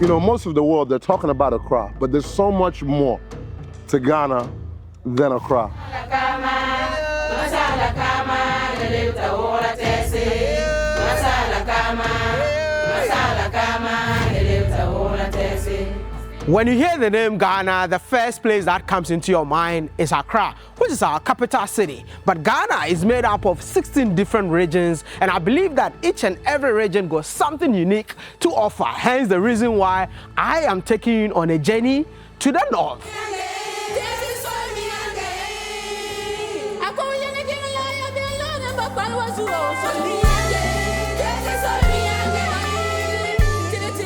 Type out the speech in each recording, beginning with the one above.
You know, most of the world, they're talking about Accra, but there's so much more to Ghana than Accra. When you hear the name Ghana, the first place that comes into your mind is Accra, which is our capital city. But Ghana is made up of 16 different regions, and I believe that each and every region got something unique to offer. Hence the reason why I am taking you on a journey to the north.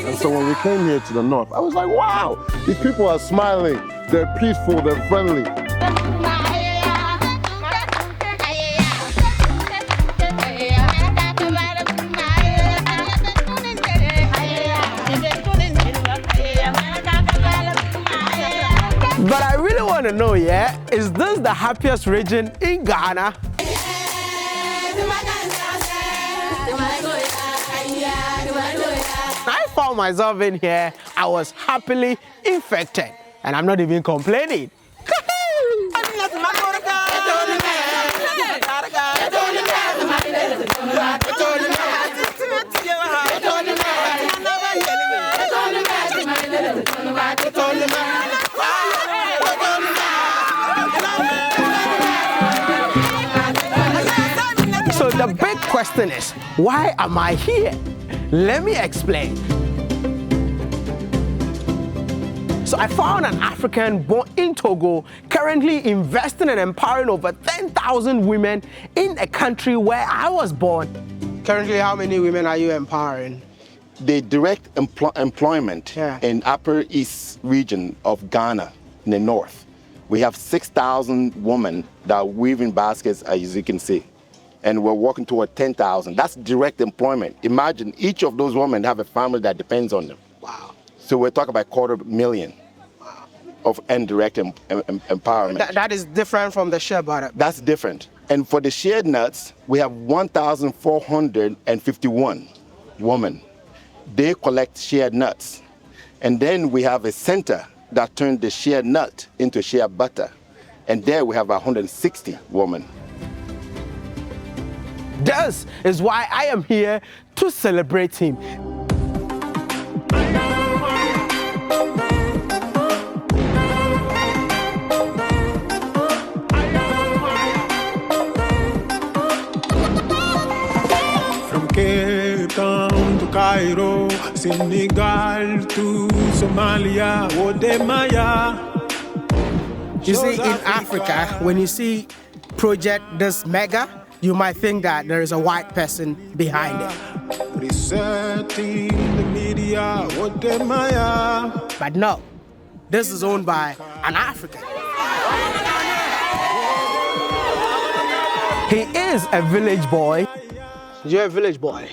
And so when we came here to the north, I was like, wow, these people are smiling, they're peaceful, they're friendly. But I really want to know, yeah, is this the happiest region in Ghana? I found myself in here, I was happily infected, and I'm not even complaining. So the big question is, why am I here? Let me explain. So I found an African born in Togo, currently investing and empowering over 10,000 women in a country where I was born. Currently, how many women are you empowering? The direct employment in Upper East region of Ghana in the north. We have 6,000 women that are weaving baskets, as you can see. And we're working toward 10,000. That's direct employment. Imagine each of those women have a family that depends on them. Wow. So we're talking about 250,000 of indirect empowerment. That is different from the shea butter. That's different. And for the shea nuts, we have 1,451 women. They collect shea nuts. And then we have a center that turned the shea nut into shea butter. And there we have 160 women. This is why I am here to celebrate him. From Cape Town to Cairo, Senegal to Somalia, WODEMAYA. You see, in Africa, when you see project this mega, you might think that there is a white person behind it. Resetting the media, WODEMAYA. But no, this is owned by an African. He is a village boy. You're a village boy.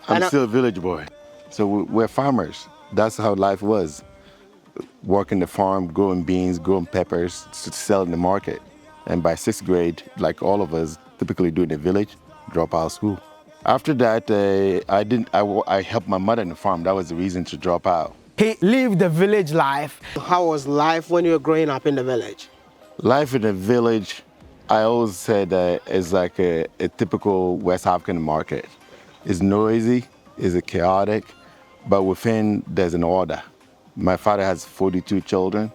I'm still a village boy. So we're farmers. That's how life was. Working the farm, growing beans, growing peppers to sell in the market. And by 6th grade, like all of us typically do in the village, drop out of school. After that, I helped my mother in the farm. That was the reason to drop out. He lived the village life. How was life when you were growing up in the village? Life in the village, I always said is like a typical West African market. It's noisy, it's chaotic, but within there's an order. My father has 42 children,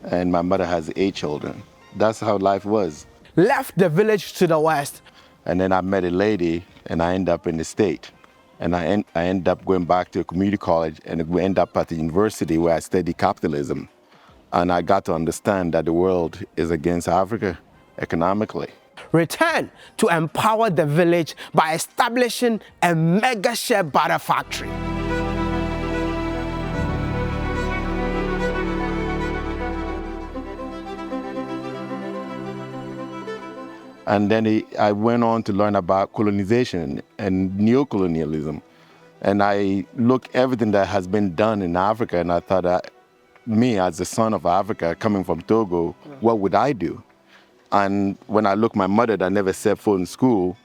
and my mother has 8 children. That's how life was. Left the village to the west. And then I met a lady, and I ended up in the state. And I ended up going back to a community college, and we ended up at the university where I studied capitalism. And I got to understand that the world is against Africa economically. Return to empower the village by establishing a mega shea butter factory. And then I went on to learn about colonization and neocolonialism. And I looked everything that has been done in Africa, and I thought that me as the son of Africa coming from Togo, what would I do? And when I looked my mother that never set foot in school,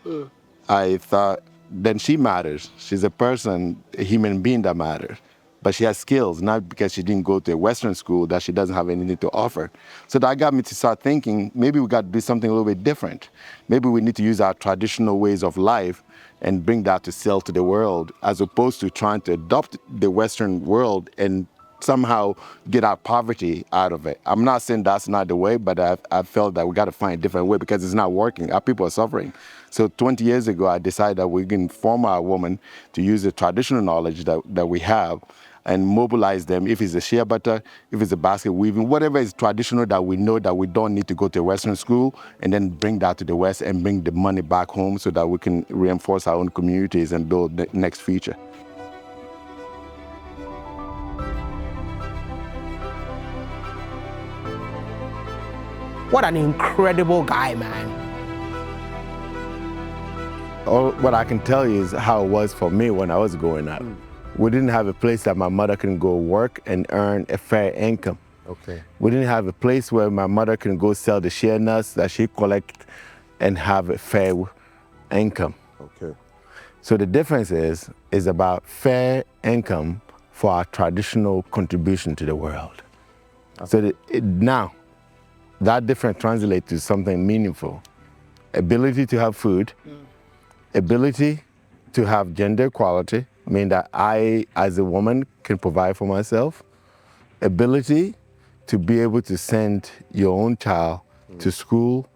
I thought, then she matters. She's a person, a human being that matters. but she has skills, not because she didn't go to a Western school that she doesn't have anything to offer. So that got me to start thinking, maybe we got to do something a little bit different. Maybe we need to use our traditional ways of life and bring that to sell to the world, as opposed to trying to adopt the Western world and somehow get our poverty out of it. I'm not saying that's not the way, but I felt that we got to find a different way because it's not working. Our people are suffering. So 20 years ago, I decided that we can form our women to use the traditional knowledge that we have and mobilize them. If it's a shea butter, if it's a basket weaving, whatever is traditional that we know that we don't need to go to a Western school, and then bring that to the West and bring the money back home so that we can reinforce our own communities and build the next future. What an incredible guy, man. All what I can tell you is how it was for me when I was growing up. We didn't have a place that my mother can go work and earn a fair income. Okay. We didn't have a place where my mother can go sell the shea nuts that she collect and have a fair income. Okay. So the difference is about fair income for our traditional contribution to the world. So now, that difference translates to something meaningful. Ability to have food, ability to have gender equality, meaning that I, as a woman, can provide for myself, ability to be able to send your own child to school,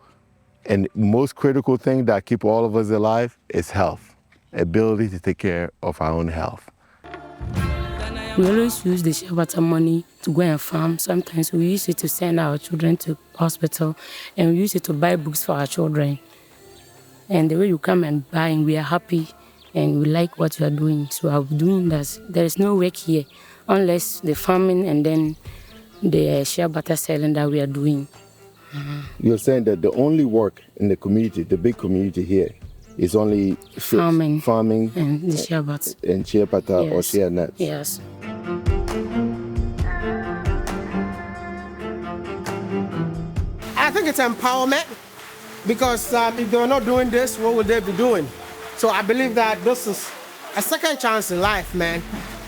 and most critical thing that keep all of us alive is health, ability to take care of our own health. We always use the shea butter money to go and farm. Sometimes we use it to send our children to hospital, and we use it to buy books for our children. And the way you come and buy, and we are happy, and we like what you are doing. So I'm doing that. There is no work here, unless the farming and then the shea butter selling that we are doing. You're saying that the only work in the community, the big community here, is only farming and the shea butter. And shea butter or shea nuts. Yes. I think it's empowerment, because if they were not doing this, what would they be doing? So I believe that this is a second chance in life, man,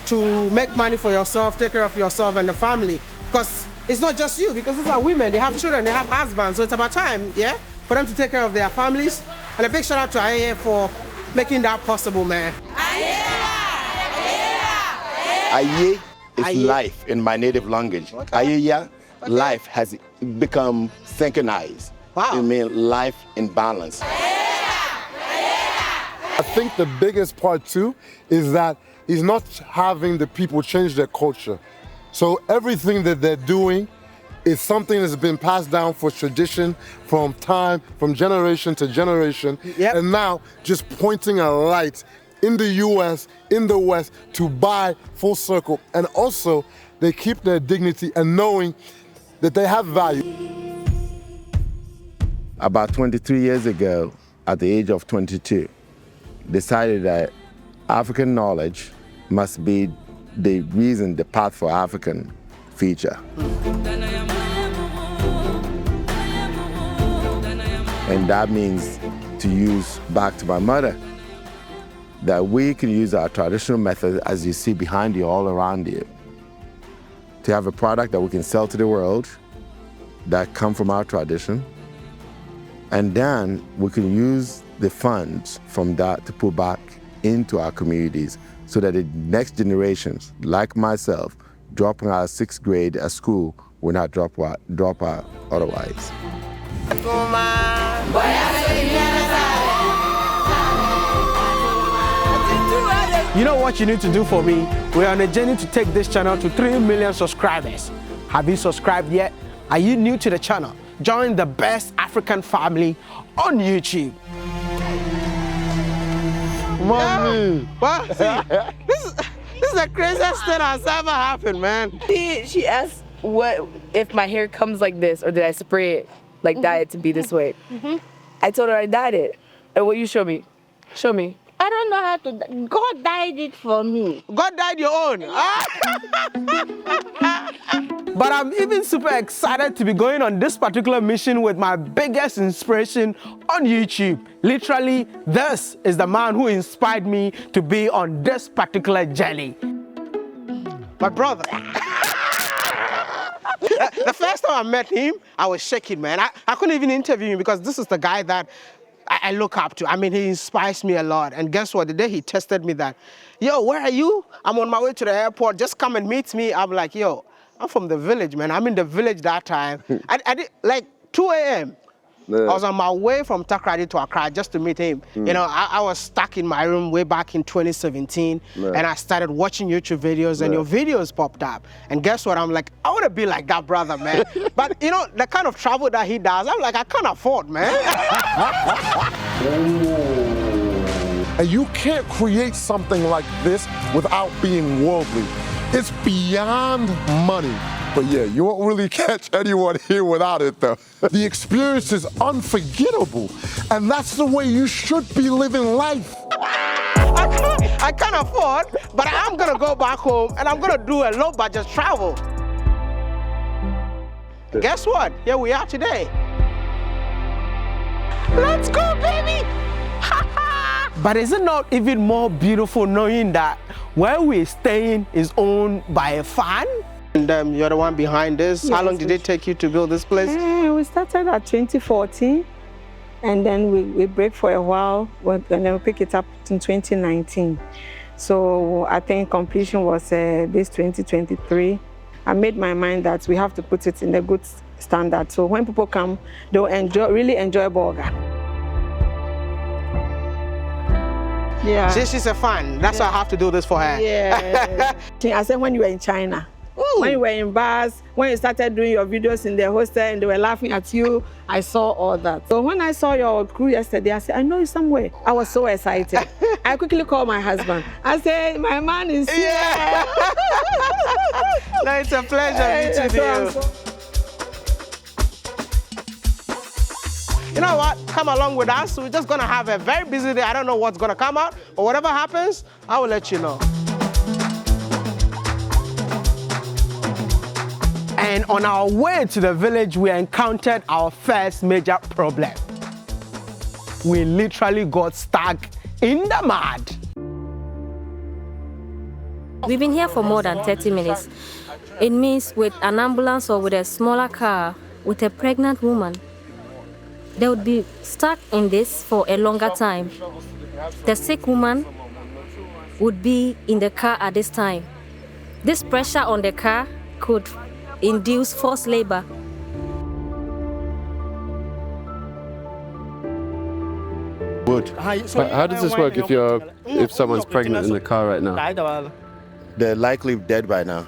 to make money for yourself, take care of yourself and the family. Because it's not just you, because these are women, they have children, they have husbands, so it's about time, yeah, for them to take care of their families. And a big shout out to Aye for making that possible, man. Aye is life in my native language. Aye, life has become synchronized. Wow. It means life in balance. I think the biggest part too is that he's not having the people change their culture. So everything that they're doing is something that's been passed down for tradition, from generation to generation. Yep. And now just pointing a light in the US, in the West, to buy full circle. And also they keep their dignity and knowing that they have value. About 23 years ago, at the age of 22, decided that African knowledge must be the reason, the path for African future. And that means to use, back to my mother, that we can use our traditional methods, as you see behind you, all around you, to have a product that we can sell to the world that come from our tradition. And then we can use the funds from that to put back into our communities so that the next generations, like myself, dropping out of 6th grade at school, will not drop out otherwise. You know what you need to do for me? We're on a journey to take this channel to 3 million subscribers. Have you subscribed yet? Are you new to the channel? Join the best African family on YouTube. Mommy! What? This is the craziest thing that's ever happened, man. She asked what if my hair comes like this, or did I spray it, like dye it to be this way? I told her I dyed it. And will you show me? Show me. I don't know how to. God dyed it for me. God dyed your own. But I'm even super excited to be going on this particular mission with my biggest inspiration on YouTube. Literally, this is the man who inspired me to be on this particular journey. my brother. The first time I met him, I was shaking, man. I couldn't even interview him because this is the guy that I look up to. I mean, he inspires me a lot. And guess what? The day he tested me that, yo, where are you? I'm on my way to the airport. Just come and meet me. I'm like, yo, I'm from the village, man. I'm in the village that time. I did like 2 a.m. I was on my way from Takrady to Accra just to meet him. You know, I was stuck in my room way back in 2017, and I started watching YouTube videos, and your videos popped up. And guess what? I'm like, I want to be like that brother, man. But you know, the kind of travel that he does, I'm like, I can't afford, man. And you can't create something like this without being worldly. It's beyond money. But yeah, you won't really catch anyone here without it though. The experience is unforgettable. And that's the way you should be living life. I can't afford, but I'm gonna go back home and I'm gonna do a low budget travel. Guess what? Here we are today. Let's go, baby! But is it not even more beautiful knowing that where we're staying is owned by a fan? And you're the one behind this. Yes, How long did it take you to build this place? We started at 2014, and then we break for a while, and then we pick it up in 2019. So I think completion was this 2023. I made my mind that we have to put it in a good standard. So when people come, they'll really enjoy burger. Yeah. She's a fan. That's why I have to do this for her. Yeah. I said when you were in China, when you were in bars, when you started doing your videos in the hostel and they were laughing at you, I saw all that. So when I saw your crew yesterday, I said, I know you somewhere. I was so excited. I quickly called my husband. I said, my man is here. Yeah. No, it's a pleasure meeting you. You know what? Come along with us. We're just gonna have a very busy day. I don't know what's gonna come out, but whatever happens, I will let you know. And on our way to the village, we encountered our first major problem. We literally got stuck in the mud. We've been here for more than 30 minutes. It means with an ambulance or with a smaller car, with a pregnant woman, they would be stuck in this for a longer time. The sick woman would be in the car at this time. This pressure on the car could induce forced labor. How does this work if someone's pregnant in the car right now? They're likely dead by now.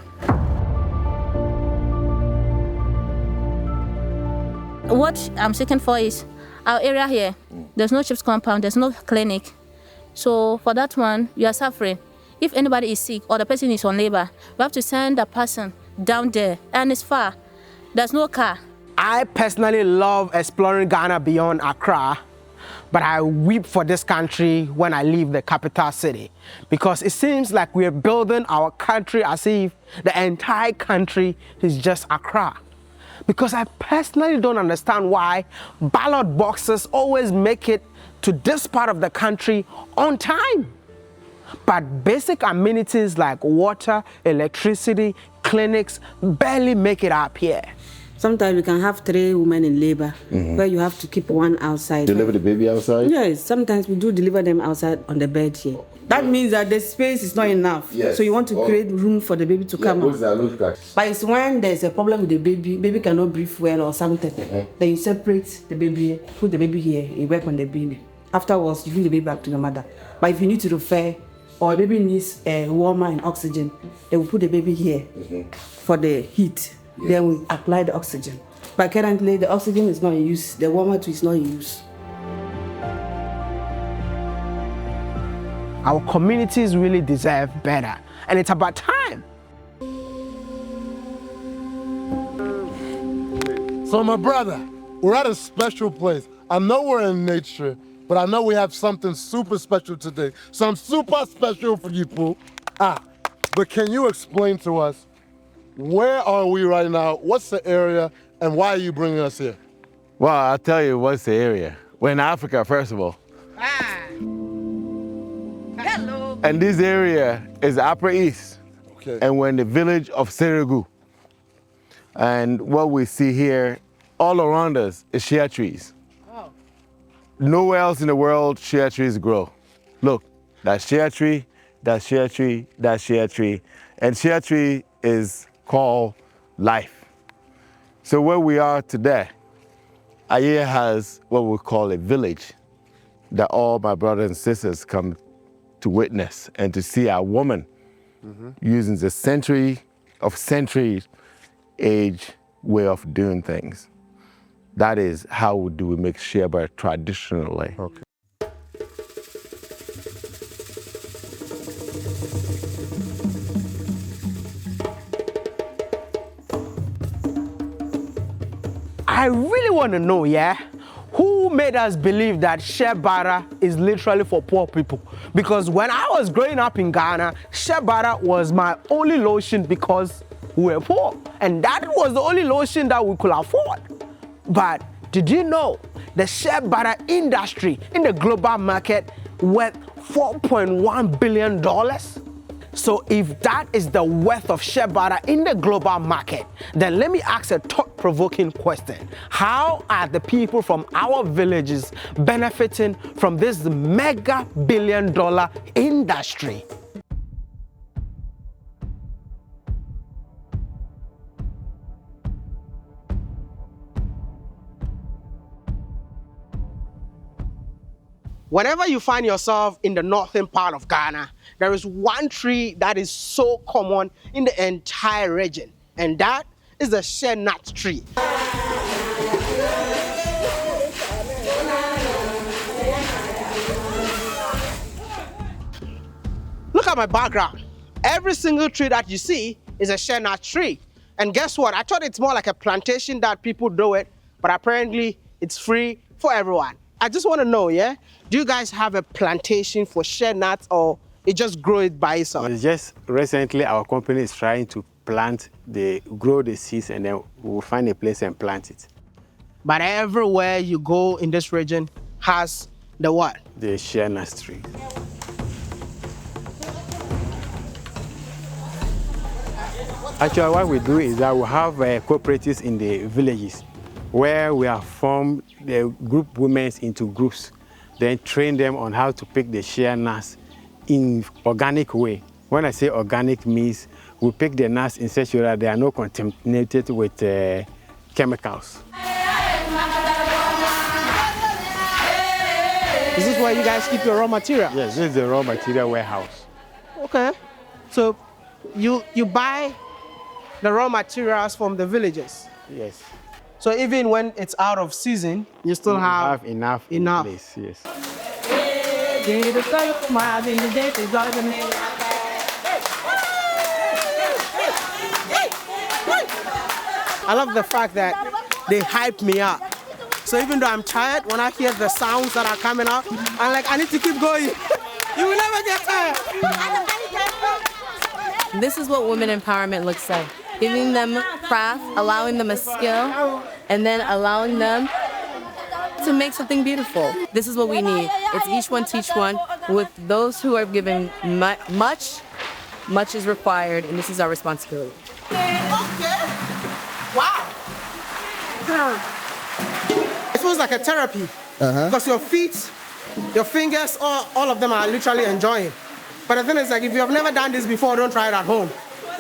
What I'm seeking for is our area here. There's no CHIPS compound, there's no clinic. So for that one, you are suffering. If anybody is sick or the person is on labor, we have to send the person down there, and it's far. There's no car. I personally love exploring Ghana beyond Accra, but I weep for this country when I leave the capital city because it seems like we're building our country as if the entire country is just Accra. Because I personally don't understand why ballot boxes always make it to this part of the country on time. But basic amenities like water, electricity, clinics barely make it up here. Sometimes we can have 3 women in labor where you have to keep one outside. Deliver the baby outside? Yes, sometimes we do deliver them outside on the bed here. That means that the space is not enough. Yes. So you want to create room for the baby to come out. But it's when there's a problem with the baby cannot breathe well or something. Then you separate the baby, put the baby here, you work on the baby. Afterwards, you bring the baby back to the mother. But if you need to refer, or a baby needs warmer and oxygen, they will put the baby here for the heat. Then we apply the oxygen. But currently, the oxygen is not in use. The warmer too is not in use. Our communities really deserve better, and it's about time. So my brother, we're at a special place. I know we're in nature, but I know we have something super special today. Something super special for you, Pooh. But can you explain to us, where are we right now? What's the area, and why are you bringing us here? Well, I'll tell you what's the area. We're in Africa, first of all. Hello. And this area is Upper East. Okay. And we're in the village of Seregu. And what we see here, all around us, is shea trees. Wow. Nowhere else in the world shea trees grow. Look, that's shea tree, that's shea tree, that's shea tree. And shea tree is called life. So where we are today, Aye has what we call a village that all my brothers and sisters come to witness and to see a woman using the centuries age way of doing things. That is how do we make shea butter traditionally. Okay. I really want to know, yeah, who made us believe that shea butter is literally for poor people? Because when I was growing up in Ghana, shea butter was my only lotion because we were poor. And that was the only lotion that we could afford. But did you know the shea butter industry in the global market worth $4.1 billion? So if that is the worth of shea butter in the global market, then let me ask a thought-provoking question. How are the people from our villages benefiting from this mega billion-dollar industry? Whenever you find yourself in the northern part of Ghana, there is one tree that is so common in the entire region, and that is the shea nut tree. Look at my background. Every single tree that you see is a shea nut tree. And guess what? I thought it's more like a plantation that people do it, but apparently it's free for everyone. I just want to know, yeah? Do you guys have a plantation for shea nuts, or it just grow it by itself? It's just recently our company is trying to grow the seeds, and then we'll find a place and plant it. But everywhere you go in this region has the what? The shea nut tree. Actually, what we do is that we have cooperatives in the villages where we have formed the group women into groups, then train them on how to pick the shea nuts in organic way. When I say organic means we pick the nuts in such a way that they are not contaminated with chemicals. Is this where you guys keep your raw material? Yes, this is the raw material warehouse. Okay. So you buy the raw materials from the villages? Yes. So even when it's out of season, you still have enough. Place, yes. I love the fact that they hype me up. So even though I'm tired, when I hear the sounds that are coming up, I'm like, I need to keep going. You will never get tired. This is what women empowerment looks like. Giving them craft, allowing them a skill, and then allowing them to make something beautiful. This is what we need. It's each one teach one. With those who are given much is required, and this is our responsibility. Okay. Wow. It feels like a therapy. Because your feet, your fingers, all of them are literally enjoying. But the thing is, like, if you have never done this before, don't try it at home.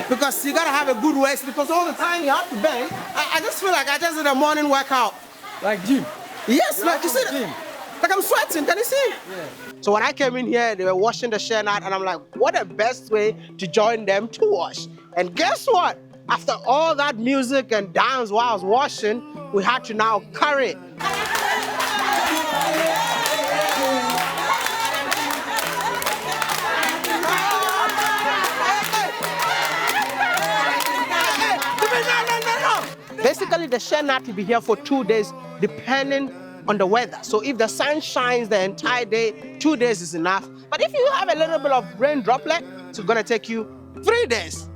Because you gotta have a good waist, because all the time you have to bend. I just feel like I just did a morning workout. Like gym? Yes, like you see, like I'm sweating, can you see? Yeah. So when I came in here, they were washing the shea nut, and I'm like, what a best way to join them to wash. And guess what? After all that music and dance while I was washing, we had to now carry it. Basically, the shea nut will be here for 2 days, depending on the weather. So if the sun shines the entire day, 2 days is enough. But if you have a little bit of rain droplet, it's gonna take you 3 days.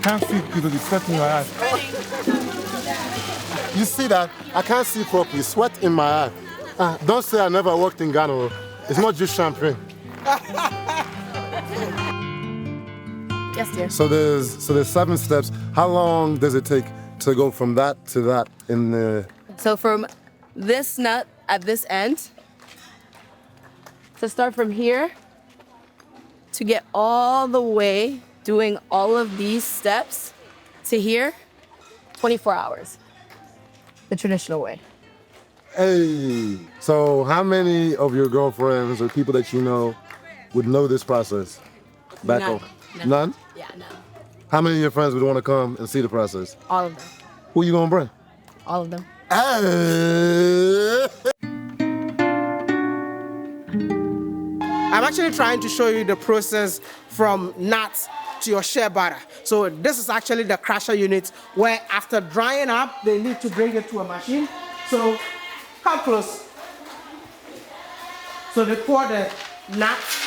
can't see because it's sweat in my eye. You see that? I can't see properly. Sweat in my eye. Don't say I never worked in Ghana. It's not just champagne. Yes, dear. So there's 7 steps. How long does it take to go from that to that in the... So from this nut at this end, to start from here, to get all the way, doing all of these steps to here, 24 hours. The traditional way. Hey, so how many of your girlfriends or people that you know would know this process? Back None. home? None? Yeah, no. How many of your friends would want to come and see the process? All of them. Who you gonna bring? All of them. I'm actually trying to show you the process from nuts to your shea butter. So this is actually the crusher unit where after drying up, they need to bring it to a machine. So come close. So they pour the nuts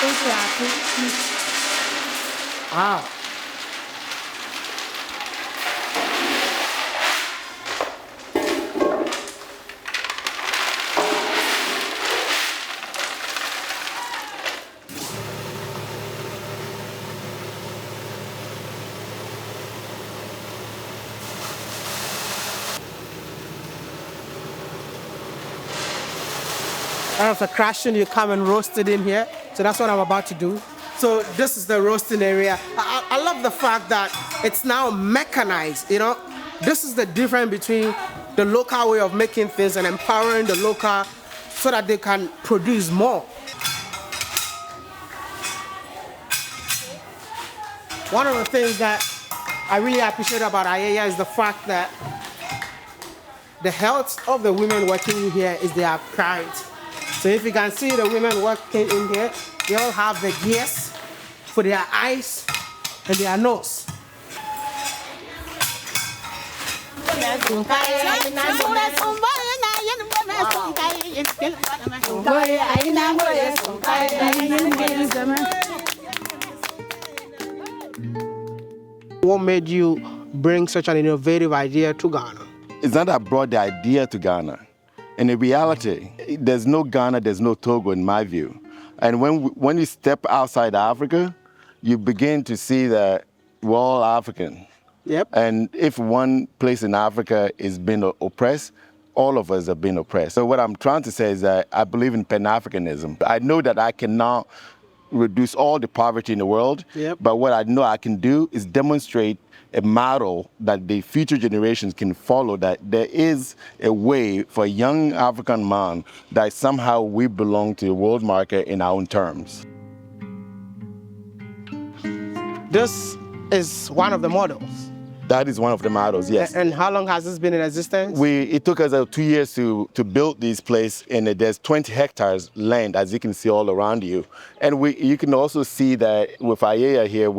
into our thing. Wow. After crushing, you come and roast it in here. So that's what I'm about to do. So this is the roasting area. I love the fact that it's now mechanized, you know. This is the difference between the local way of making things and empowering the local so that they can produce more. One of the things that I really appreciate about Ayaya is the fact that the health of the women working in here is their pride. So if you can see the women working in here, they all have the gears for their eyes and their nose. What made you bring such an innovative idea to Ghana? It's not that I brought the idea to Ghana. And in reality, there's no Ghana, there's no Togo in my view. And when you step outside Africa, you begin to see that we're all African. Yep. And if one place in Africa is being oppressed, all of us are being oppressed. So what I'm trying to say is that I believe in pan-Africanism. I know that I cannot reduce all the poverty in the world, but what I know I can do is demonstrate a model that the future generations can follow, that there is a way for a young African man that somehow we belong to the world market in our own terms. This is one of the models. That is one of the models, yes. And how long has this been in existence? It took us 2 years to build this place, and there's 20 hectares land, as you can see all around you. And you can also see that with Ayaya here,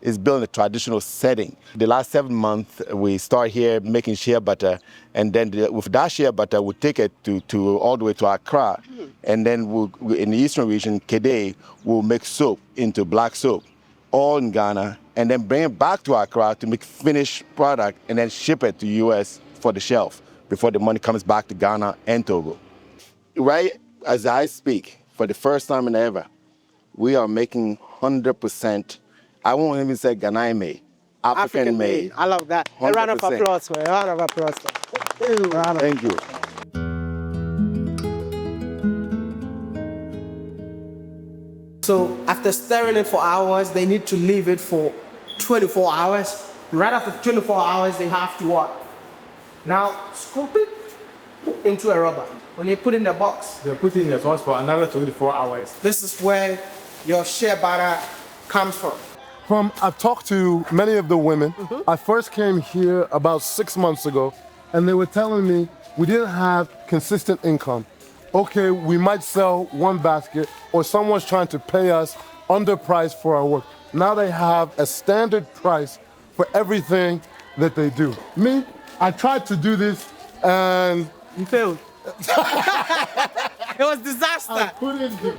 it's built in a traditional setting. The last 7 months, we start here making shea butter, and then with that shea butter, we take it to all the way to Accra. And then in the eastern region, Kede, we'll make soap into black soap, all in Ghana, and then bring it back to Accra to make finished product and then ship it to US for the shelf before the money comes back to Ghana and Togo. Right as I speak, for the first time in ever, we are making 100%, I won't even say Ghanaian made, African made. I love that. 100%. A round of applause, man. A round of applause. Thank you. So after stirring it for hours, they need to leave it for 24 hours. Right after 24 hours, they have to what? Now scoop it into a rubber. When you put it in the box, They're putting in the box for another 24 hours. this is where your shea butter comes from. I've talked to many of the women. I first came here about 6 months ago, and they were telling me we didn't have consistent income. Okay, we might sell one basket, or someone's trying to pay us underpriced for our work. Now they have a standard price for everything that they do. Me, I tried to do this, and you failed. It was disaster. I put it here.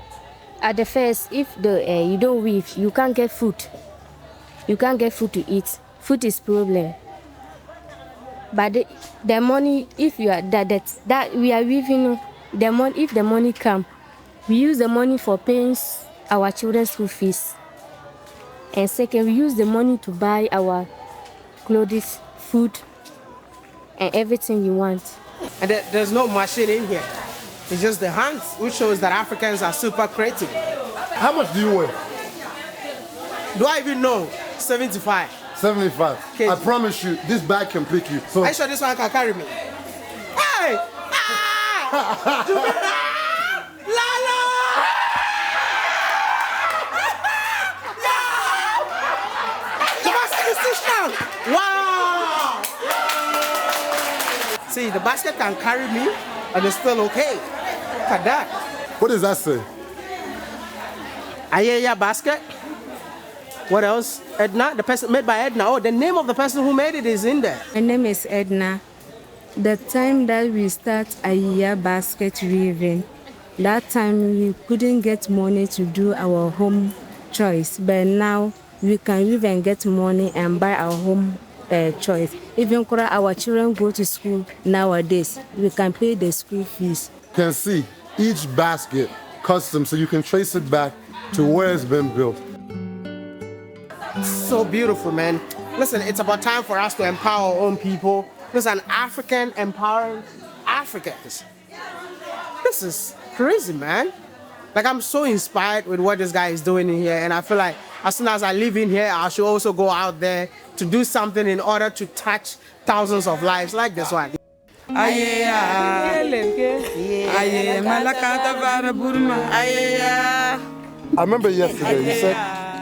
At the first, if you don't weave, you can't get food. you can't get food to eat. Food is problem. But the money, if you are that we are weaving, the money, if the money come, we use the money for paying our children's school fees. And second, we use the money to buy our clothes, food, and everything you want. And there's no machine in here. It's just the hands, which shows that Africans are super creative. How much do you weigh? Do I even know? 75. 75. Okay. I promise you, this bag can pick you. So Are you sure this one can carry me? Hey! Ah! Lala! Yeah! Come on, see this fish now! Wow! See, the basket can carry me, and it's still okay. Look at that. what does that say? Ayaya basket. What else? Edna, the person made by Edna. Oh, the name of the person who made it is in there. My name is Edna. The time that we start Ayaya basket weaving, that time we couldn't get money to do our home choice, but now we can weave and get money and buy our home choice. Even our children go to school nowadays, we can pay the school fees. You can see each basket custom, so you can trace it back to where it's been built. So beautiful, man. Listen, it's about time for us to empower our own people. Listen, African empowering Africans. This is crazy, man. Like, I'm so inspired with what this guy is doing in here, and I feel like as soon as I live in here, I should also go out there to do something in order to touch thousands of lives like this one. I remember yesterday you said,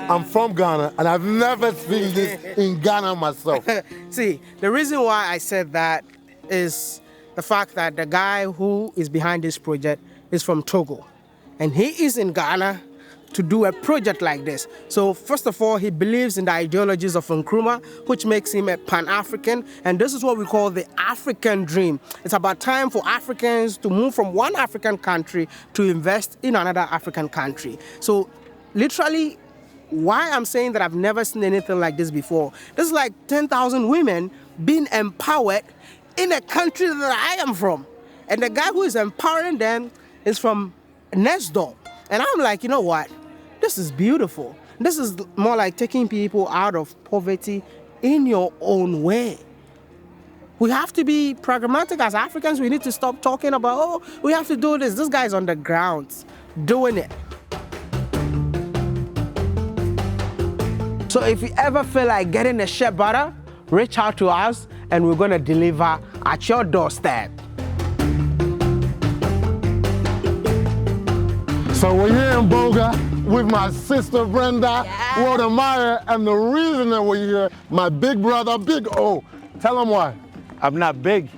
I'm from Ghana, and I've never seen this in Ghana myself. See, the reason why I said that is the fact that the guy who is behind this project is from Togo. And he is in Ghana to do a project like this. So first of all, he believes in the ideologies of Nkrumah, which makes him a pan-African. And this is what we call the African dream. It's about time for Africans to move from one African country to invest in another African country. So literally, why I'm saying that I've never seen anything like this before. This is like 10,000 women being empowered in a country that I am from. And the guy who is empowering them is from Nesdor. And I'm like, you know what? This is beautiful. This is more like taking people out of poverty in your own way. We have to be pragmatic as Africans. We need to stop talking about, oh, we have to do this. This guy's on the ground doing it. So if you ever feel like getting a shea butter, reach out to us and we're going to deliver at your doorstep. So we're here in Boga with my sister Brenda, WODEMAYA, and the reason that we're here, my big brother, Big O. Tell him why. I'm not big.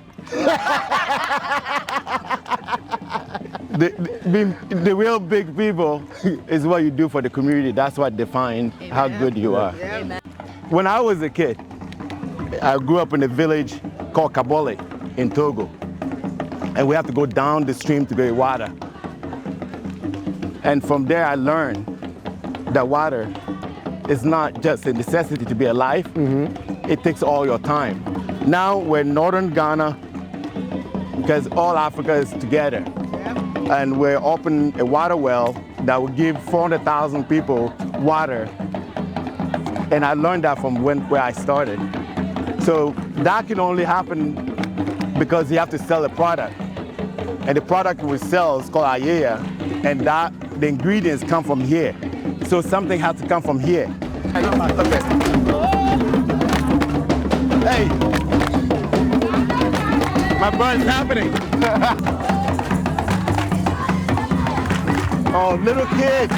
The real big people is what you do for the community. That's what defines how good you are. Amen. When I was a kid, I grew up in a village called Kabole in Togo. And we have to go down the stream to get water. And from there I learned that water is not just a necessity to be alive. It takes all your time. Now we're in northern Ghana because all Africa is together. And we're opening a water well that will give 400,000 people water. And I learned that from where I started. So that can only happen because you have to sell a product. And the product we sell is called Ayaya, and the ingredients come from here. So something has to come from here. Okay. Hey, my burn's happening. Oh, little kids.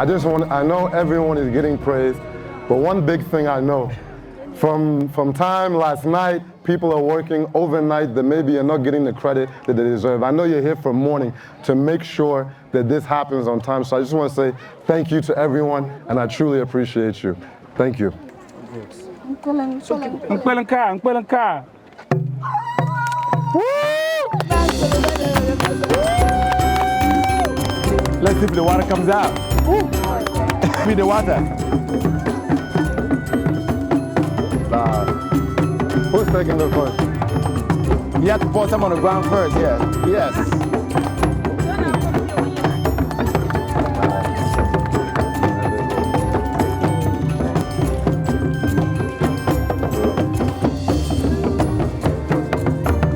I know everyone is getting praise, but one big thing I know, from time last night, people are working overnight that maybe are not getting the credit that they deserve. I know you're here from morning to make sure that this happens on time. So I just want to say thank you to everyone, and I truly appreciate you. Thank you. Let's see if the water comes out. Feed the water. Who's taking the first? You have to pour some on the ground first, yeah. Yes.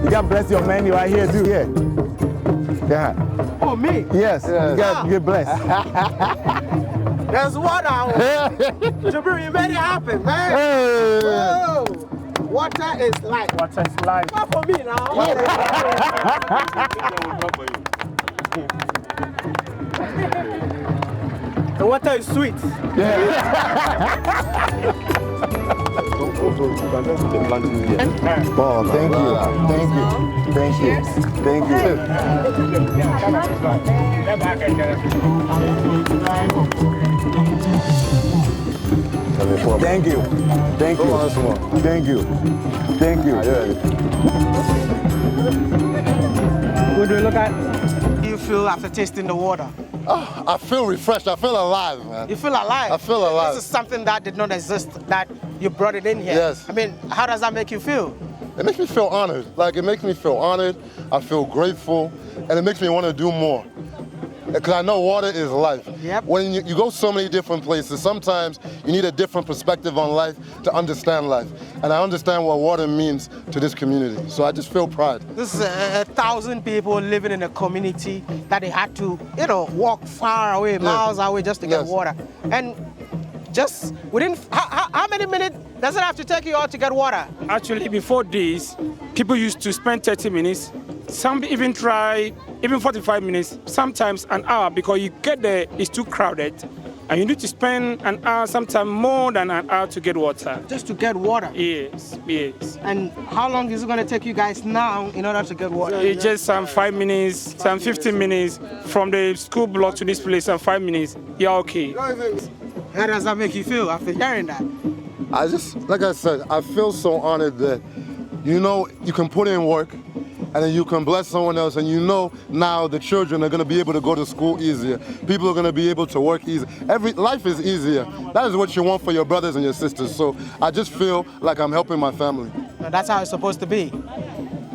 You gotta bless your menu right here too, yeah. Yeah. Oh, me? Yes, you gotta get blessed. There's water. Jabril, you made it happen, man. Hey. Whoa. Water is life. Water is life. Not for me now. The water is sweet. Oh, thank you. Thank you. Thank you. Thank you. Thank you. Thank you. Thank you. Thank you. What do you look at? How do you feel after tasting the water? Oh, I feel refreshed. I feel alive, man. You feel alive? I feel alive. This is something that did not exist, that you brought it in here. Yes. I mean, how does that make you feel? It makes me feel honored. Like, it makes me feel honored. I feel grateful, and it makes me want to do more. Because I know water is life. Yep. When you go so many different places, sometimes you need a different perspective on life to understand life. And I understand what water means to this community. So I just feel pride. This is 1,000 people living in a community that they had to, walk far away, miles away just to get water. And just within, how many minutes does it have to take you all to get water? Actually, before this, people used to spend 30 minutes. Some even try, even 45 minutes, sometimes an hour, because you get there, it's too crowded. And you need to spend an hour, sometimes more than an hour to get water. Just to get water? Yes, yes. And how long is it going to take you guys now in order to get water? It's just some 5 minutes, some 15 minutes from the school block to this place, some 5 minutes. You're okay. How does that make you feel after hearing that? I just, like I said, I feel so honored that, you can put in work, and then you can bless someone else, and now the children are going to be able to go to school easier. People are going to be able to work easier. Life is easier. That is what you want for your brothers and your sisters. So I just feel like I'm helping my family. That's how it's supposed to be.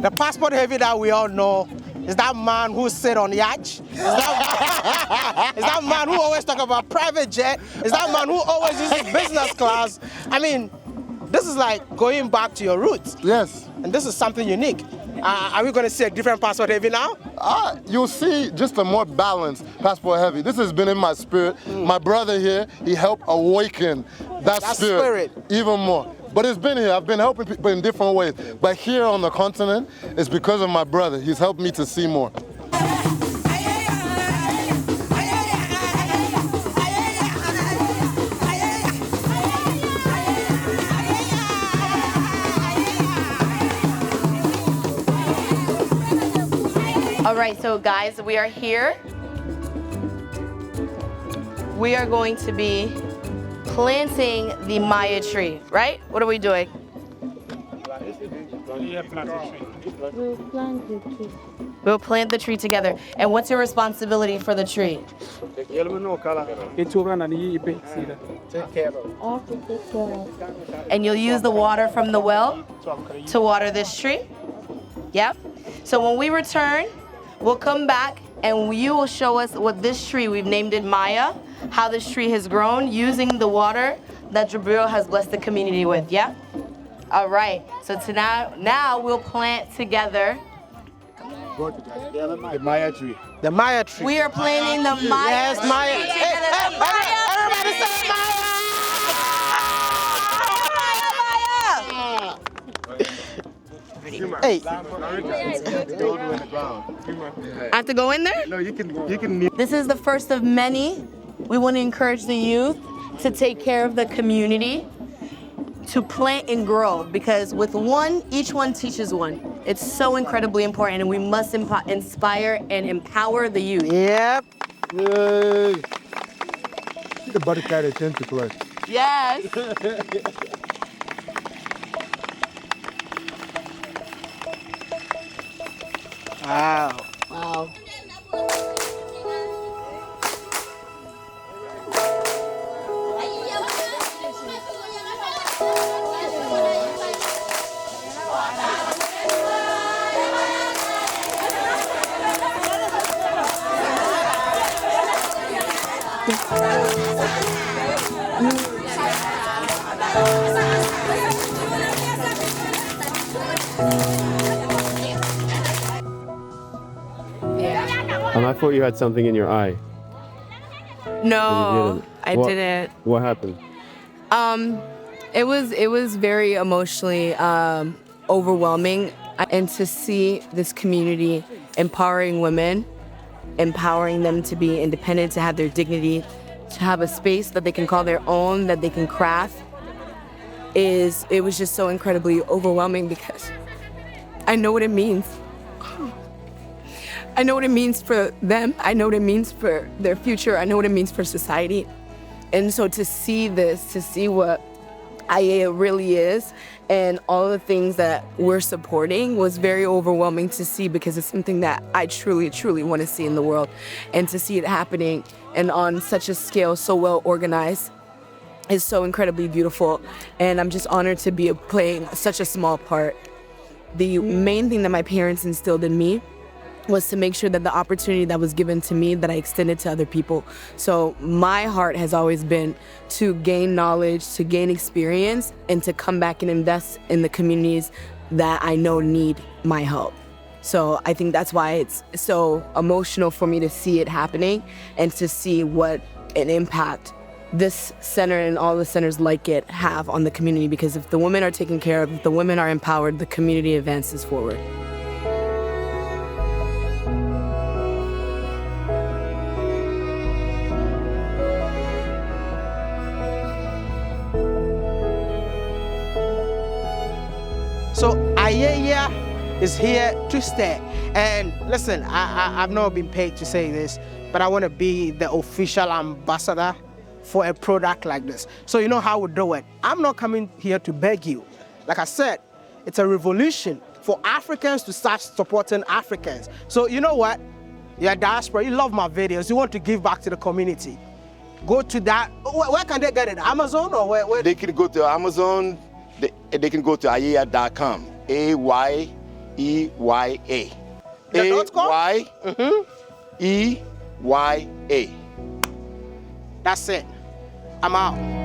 The passport heavy that we all know is that man who sit on yacht. Is that man who always talk about private jet. Is that man who always uses business class. I mean, this is like going back to your roots. Yes. And this is something unique. Are we going to see a different passport heavy now? You'll see just a more balanced passport heavy. This has been in my spirit. My brother here, he helped awaken that spirit even more. But it's been here. I've been helping people in different ways. But here on the continent, it's because of my brother. He's helped me to see more. All right, so guys, we are here. We are going to be planting the Maya tree, right? What are we doing? We'll plant the tree together. And what's your responsibility for the tree? And you'll use the water from the well to water this tree? Yep. So when we return, we'll come back and you will show us what this tree, we've named it Maya, how this tree has grown using the water that Jabril has blessed the community with, yeah? All right, so now we'll plant together. The Maya tree. The Maya tree. We are planting the Maya tree. Yes, Maya. Everybody say Maya! Hey. I have to go in there? No, you can. This is the first of many We want to encourage the youth to take care of the community, to plant and grow, because with one, each one teaches one. It's so incredibly important, and we must inspire and empower the youth. Yep. Yay. The body carry tend to play. Yes. Wow. Wow. I thought you had something in your eye. No, I What- didn't. What happened? It was very emotionally overwhelming, and to see this community empowering women, empowering them to be independent, to have their dignity, to have a space that they can call their own, that they can craft, it was just so incredibly overwhelming, because I know what it means. I know what it means for them. I know what it means for their future. I know what it means for society. And so to see this, to see what IAEA really is and all the things that we're supporting was very overwhelming to see, because it's something that I truly, truly want to see in the world. And to see it happening and on such a scale, so well organized, is so incredibly beautiful. And I'm just honored to be playing such a small part. The main thing that my parents instilled in me was to make sure that the opportunity that was given to me, that I extended to other people. So my heart has always been to gain knowledge, to gain experience, and to come back and invest in the communities that I know need my help. So I think that's why it's so emotional for me to see it happening and to see what an impact this center and all the centers like it have on the community. Because if the women are taken care of, if the women are empowered, the community advances forward. So IAEA is here to stay. And listen, I've not been paid to say this, but I want to be the official ambassador for a product like this. So you know how we do it. I'm not coming here to beg you. Like I said, it's a revolution for Africans to start supporting Africans. So you know what? You're a diaspora, you love my videos, you want to give back to the community. Go to that, where can they get it? Amazon or where? They can go to Amazon, they can go to AYEA.com. AYEYA. AYEYA. That's it. I'm out.